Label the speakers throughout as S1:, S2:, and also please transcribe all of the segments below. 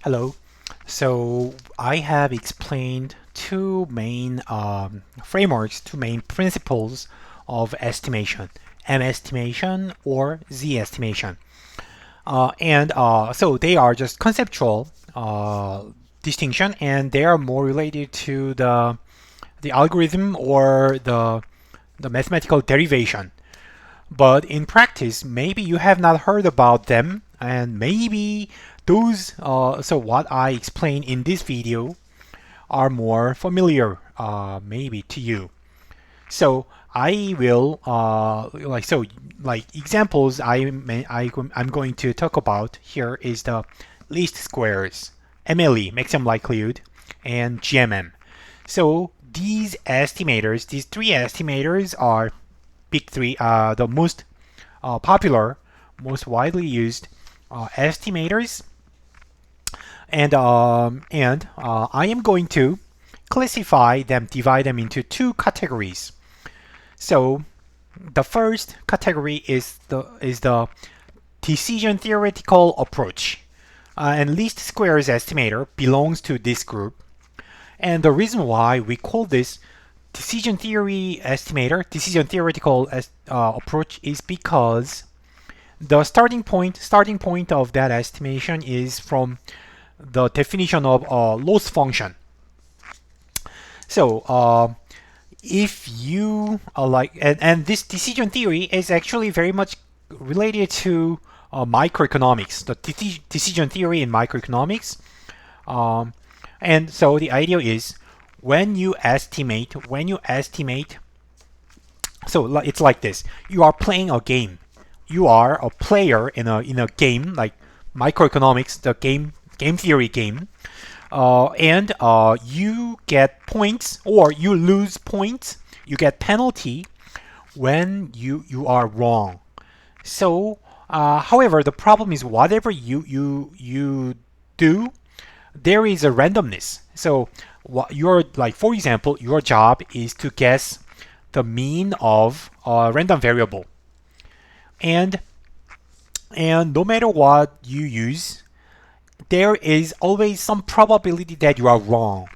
S1: Hello. So I have explained two main frameworks, two main principles of estimation: M estimation or Z estimation. So they are just conceptual distinction, and they are more related to the algorithm or the mathematical derivation. But in practice, maybe you have not heard about them, and maybe so what I explain in this video are more familiar, maybe to you. So I will, like examples I'm going to talk about here is the least squares, MLE, maximum likelihood, and GMM. So these three estimators are big three, the most popular, most widely used estimators, and I am going to classify them, divide them into two categories. So the first category is the decision theoretical approach, and least squares estimator belongs to this group. And the reason why we call this decision theory estimator, decision theoretical approach, is because the starting point of that estimation is from the definition of a loss function. So if you and this decision theory is actually very much related to microeconomics, the decision theory in microeconomics. Um, and so the idea is when you estimate, so it's like this: you are playing a game. You are a player in a game like microeconomics, the game theory game, and you get points or you lose points. You get penalty when you are wrong. So, however, the problem is whatever you do, there is a randomness. So, what your like for example, your job is to guess the mean of a random variable, and and no matter what you use, there is always some probability that you are wrong.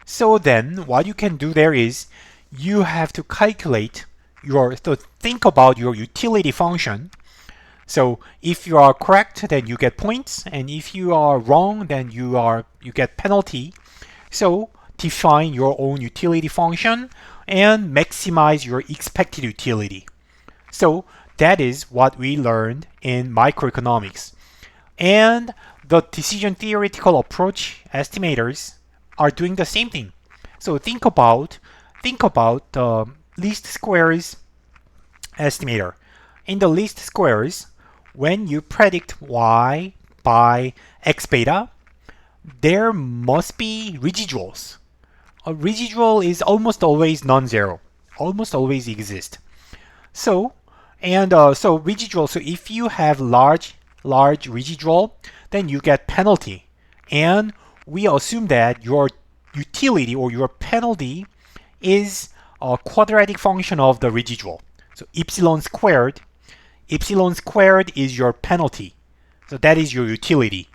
S1: So then what you can do there is you have to think about your utility function. So if you are correct, then you get points, and if you are wrong, then you get penalty. So define your own utility function and maximize your expected utility. So that is what we learned in microeconomics. And the decision theoretical approach estimators are doing the same thing. So think about the least squares estimator. In the least squares, when you predict y by x beta, there must be residuals. A residual is almost always non-zero, almost always exist. So so residual. So if you have large residual, then you get penalty, and we assume that your utility or your penalty is a quadratic function of the residual. So epsilon squared is your penalty. So that is your utility.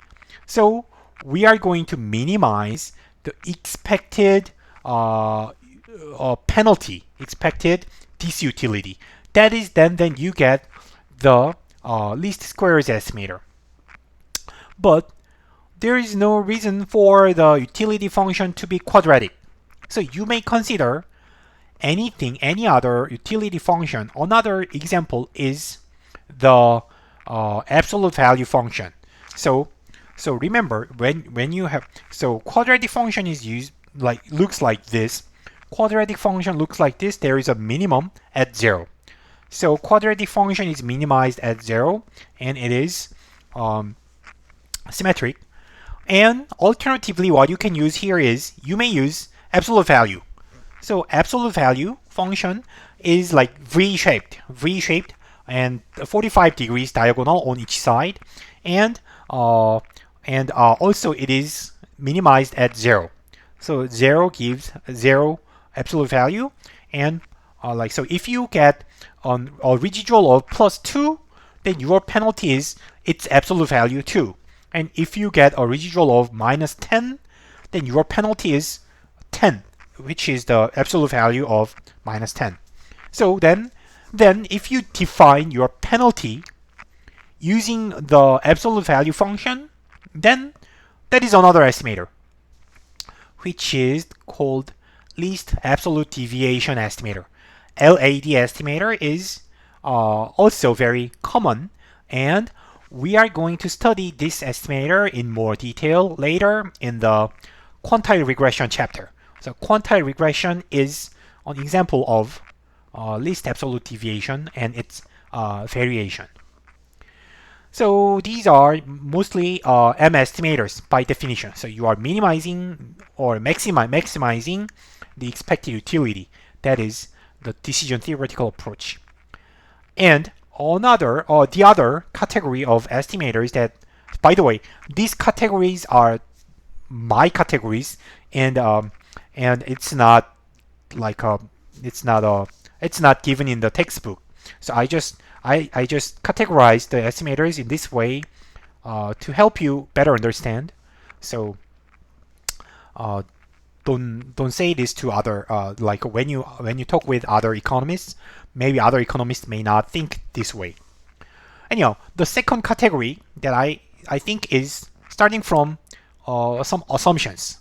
S1: So we are going to minimize the expected penalty, expected disutility. That is then you get the least squares estimator. But there is no reason for the utility function to be quadratic. So you may consider any other utility function. Another example is the absolute value function. So remember when you have quadratic function is used looks like this. Quadratic function looks like this. There is a minimum at 0. So quadratic function is minimized at 0, and it is symmetric. And alternatively, what you can use here is you may use absolute value. So absolute value function is like V-shaped, and 45 degrees diagonal on each side, and also it is minimized at 0. So 0 gives 0 absolute value, and so if you get a residual of +2, then your penalty is its absolute value 2. And if you get a residual of minus 10, then your penalty is 10, which is the absolute value of minus 10. So then if you define your penalty using the absolute value function, then that is another estimator, which is called least absolute deviation estimator. LAD estimator is also very common, and we are going to study this estimator in more detail later in the quantile regression chapter. So quantile regression is an example of least absolute deviation and its variation. So these are mostly M estimators by definition. So you are minimizing or maximizing the expected utility. That is the decision theoretical approach. And the other category of estimators that, by the way, these categories are my categories, and it's not like it's not given in the textbook. So I just categorize the estimators in this way to help you better understand. So don't say this to other like when you talk with other economists, maybe other economists may not think this way. Anyhow, the second category that I think is starting from some assumptions.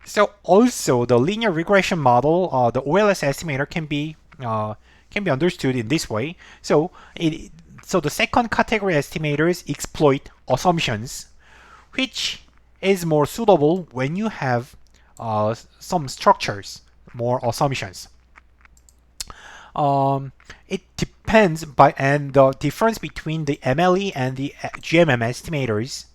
S1: So also the linear regression model, the OLS estimator can be understood in this way. So the second category estimators exploit assumptions, which is more suitable when you have some structures, more assumptions. It depends and the difference between the MLE and the GMM estimators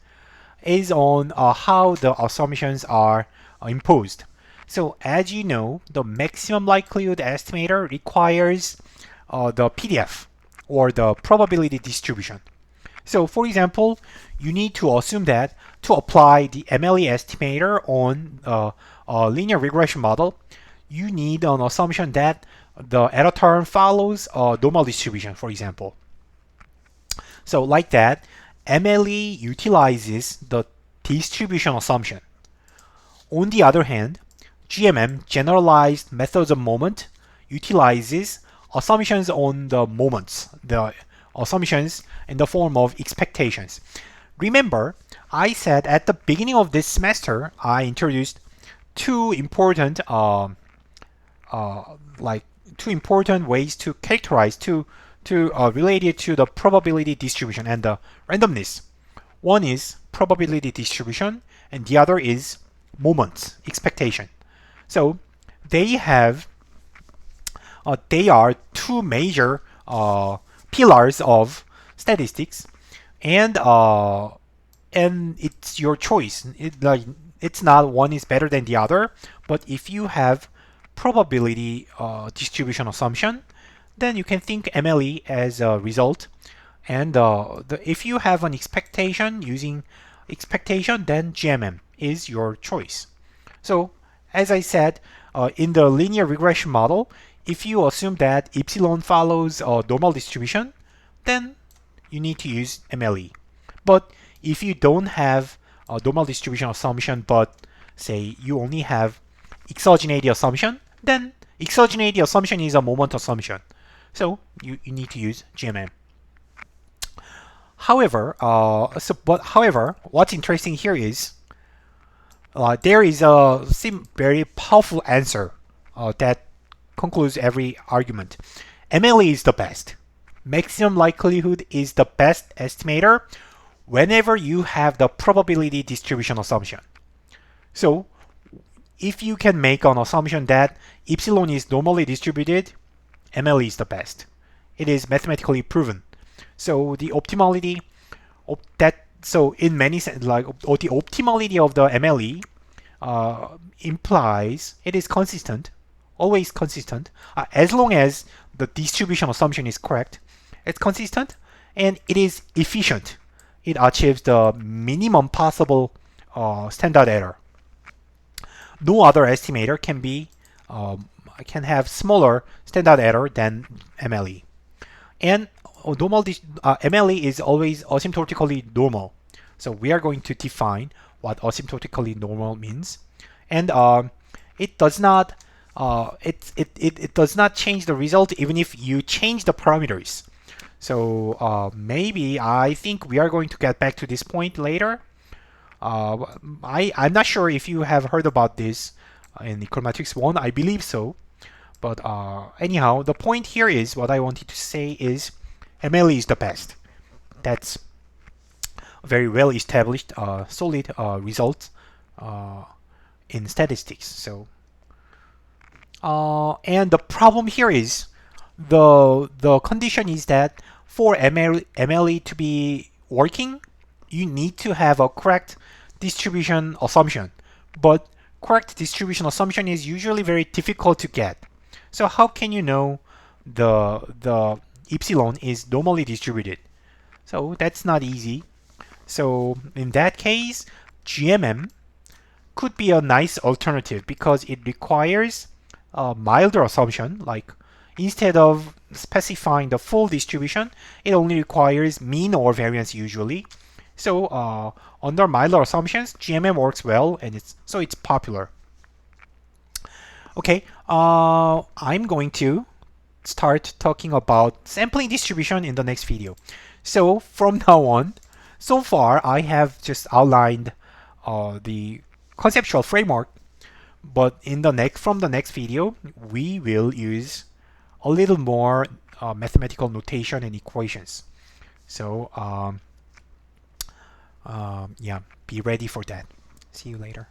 S1: is on how the assumptions are imposed. So as you know, the maximum likelihood estimator requires the PDF or the probability distribution. So for example, you need to assume that to apply the MLE estimator on a linear regression model, you need an assumption that the error term follows a normal distribution, for example. So like that, MLE utilizes the distribution assumption. On the other hand, GMM, generalized methods of moment, utilizes assumptions on the moments, the assumptions in the form of expectations. Remember, I said at the beginning of this semester, I introduced two important ways to characterize, to relate it to the probability distribution and the randomness. One is probability distribution, and the other is moments, expectation. So they are two major pillars of statistics, and it's your choice. It's not one is better than the other, but if you have probability distribution assumption, then you can think MLE as a result. And if you have an expectation using expectation, then GMM is your choice. So as I said, in the linear regression model, if you assume that epsilon follows a normal distribution, then you need to use MLE. But if you don't have a normal distribution assumption, but say you only have exogeneity assumption, then exogeneity assumption is a moment assumption. So you need to use GMM. However, what's interesting here is there is a very powerful answer that concludes every argument. MLE is the best. Maximum likelihood is the best estimator whenever you have the probability distribution assumption. So if you can make an assumption that epsilon is normally distributed, MLE is the best. It is mathematically proven. So the optimality of that, so in many sense, the optimality of the MLE implies it is consistent, always consistent, as long as the distribution assumption is correct. It's consistent and it is efficient. It achieves the minimum possible standard error. No other estimator can have smaller standard error than MLE. And MLE is always asymptotically normal. So we are going to define what asymptotically normal means, and it does not it does not change the result even if you change the parameters. So maybe I think we are going to get back to this point later. I'm not sure if you have heard about this in Econometrics 1. I believe so. But anyhow, the point here is what I wanted to say is MLE is the best. That's a very well established, solid result in statistics. So, and the problem here is the condition is that for MLE to be working, you need to have a correct distribution assumption. But correct distribution assumption is usually very difficult to get. So how can you know the epsilon is normally distributed? So that's not easy. So in that case, GMM could be a nice alternative because it requires a milder assumption. Like instead of specifying the full distribution, it only requires mean or variance usually. So under milder assumptions, GMM works well, and it's popular. Okay, I'm going to start talking about sampling distribution in the next video. So from now on, so far I have just outlined the conceptual framework, but from the next video we will use a little more mathematical notation and equations. So yeah, be ready for that. See you later.